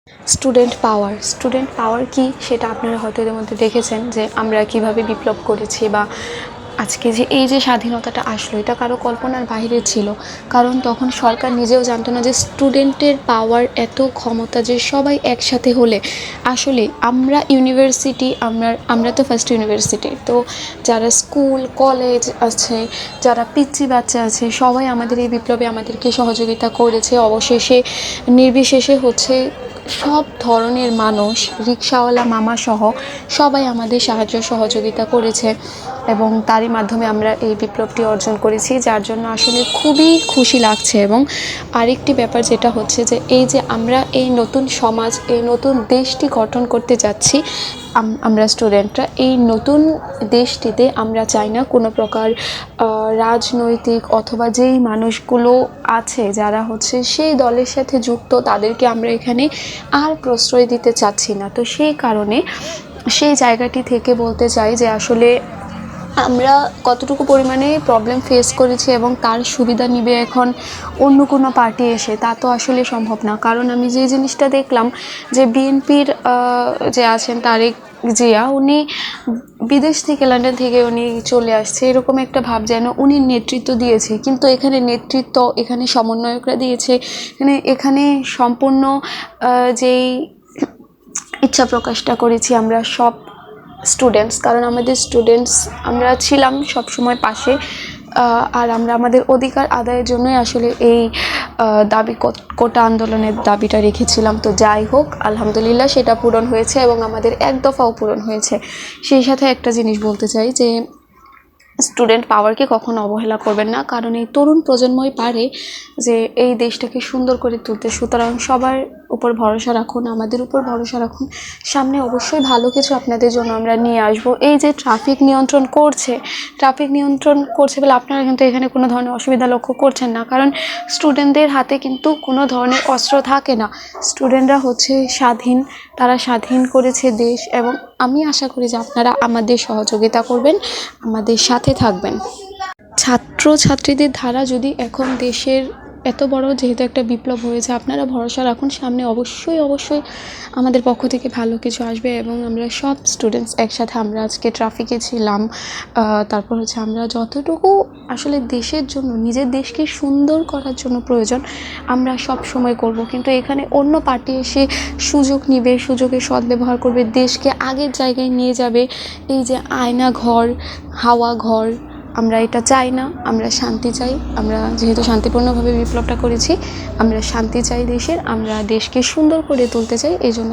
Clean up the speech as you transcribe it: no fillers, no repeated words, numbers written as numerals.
Student পাওয়ার কি সেটা আপনারা হয়তো এর মধ্যে দেখেছেন যে আমরা কিভাবে বিপ্লব করেছি বা আজকে যে এই যে স্বাধীনতাটা আসলো এটা কারো কল্পনার বাইরে ছিল। কারণ তখন সরকার নিজেও জানতো না যে স্টুডেন্টের পাওয়ার এত ক্ষমতা যে সবাই একসাথে হলে আসলে আমরা ইউনিভার্সিটি আমরা তো ফার্স্ট ইউনিভার্সিটি, তো যারা স্কুল কলেজ আছে, যারা পিচ্চি বাচ্চা আছে, সবাই আমাদের এই বিপ্লবে আমাদেরকে সহযোগিতা করেছে। অবশেষে নির্বিশেষে হচ্ছে সব ধরনের মানুষ, রিক্সাওয়ালা মামা সহ সবাই আমাদের সাহায্য সহযোগিতা করেছে এবং তারই মাধ্যমে আমরা এই বিপ্লবটি অর্জন করেছি, যার জন্য আসলে খুবই খুশি লাগছে। এবং আরেকটি ব্যাপার যেটা হচ্ছে যে এই যে আমরা এই নতুন সমাজ, এই নতুন দেশটি গঠন করতে যাচ্ছি, আমরা স্টুডেন্টরা এই নতুন দেশটিতে আমরা চাই না কোনো প্রকার রাজনৈতিক অথবা যেই মানুষগুলো আছে যারা হচ্ছে সেই দলের সাথে যুক্ত তাদেরকে আমরা এখানে আর প্রশ্রয় দিতে চাচ্ছি না। তো সেই কারণে সেই জায়গাটি থেকে বলতে চাই যে আসলে আমরা কতটুকু পরিমাণে প্রবলেম ফেস করেছি এবং তার সুবিধা নিবে এখন অন্য কোনো পার্টি এসে, তা তো আসলে সম্ভব না। কারণ আমি যে জিনিসটা দেখলাম যে বিএনপির যে আছেন তারেক জিয়া, উনি বিদেশ থেকে লন্ডন থেকে উনি চলে আসছে এরকম একটা ভাব যেন উনি নেতৃত্ব দিয়েছে, কিন্তু এখানে নেতৃত্ব এখানে সমন্বয়করা দিয়েছে। এখানে সম্পূর্ণ যেই ইচ্ছা প্রকাশটা করেছি আমরা সব স্টুডেন্টস, কারণ আমাদের স্টুডেন্টস আমরা ছিলাম সবসময় পাশে, আর আমরা আমাদের অধিকার আদায়ের জন্যই আসলে এই দাবি কোটা আন্দোলনের দাবিটা রেখেছিলাম। তো যাই হোক, আলহামদুলিল্লাহ সেটা পূরণ হয়েছে এবং আমাদের এক দফাও পূরণ হয়েছে। সেই সাথে একটা জিনিস বলতে চাই যে স্টুডেন্ট পাওয়ারকে কখনো অবহেলা করবেন না, কারণ এই তরুণ প্রজন্মই পারে যে এই দেশটাকে সুন্দর করে তুলতে। সুতরাং সবার উপর ভরসা রাখুন, আমাদের উপর ভরসা রাখুন, সামনে অবশ্যই ভালো কিছু আপনাদের জন্য আমরা নিয়ে আসব। এই যে ট্রাফিক নিয়ন্ত্রণ করছে বলে আপনারা কিন্তু এখানে কোনো ধরনের অসুবিধা লক্ষ্য করছেন না, কারণ স্টুডেন্টদের হাতে কিন্তু কোনো ধরনের অস্ত্র থাকে না। স্টুডেন্টরা হচ্ছে স্বাধীন, তারা স্বাধীন করেছে দেশ, এবং আমি আশা করি যে আপনারা আমাদের সহযোগিতা করবেন, আমাদের সাথে থাকবেন। ছাত্রছাত্রীদের ধারা যদি এখন দেশের এত বড় যেহেতু একটা বিপ্লব হয়েছে, আপনারা ভরসা রাখুন সামনে অবশ্যই আমাদের পক্ষ থেকে ভালো কিছু আসবে। এবং আমরা সব স্টুডেন্টস একসাথে আমরা আজকে ট্রাফিকে ছিলাম, তারপর হচ্ছে আমরা যতটুকু আসলে দেশের জন্য, নিজের দেশকে সুন্দর করার জন্য প্রয়োজন আমরা সব সময় করব। কিন্তু এখানে অন্য পার্টি এসে সুযোগ নিবে, সুযোগের সদ্ব্যবহার করবে, দেশকে আগের জায়গায় নিয়ে যাবে। এই যে আয়না ঘর, হাওয়া ঘর, আমরা এটা চাই না। আমরা শান্তি চাই। আমরা যেহেতু শান্তিপূর্ণভাবে বিপ্লবটা করেছি, আমরা শান্তি চাই দেশের, আমরা দেশকে সুন্দর করে তুলতে চাই। এই জন্য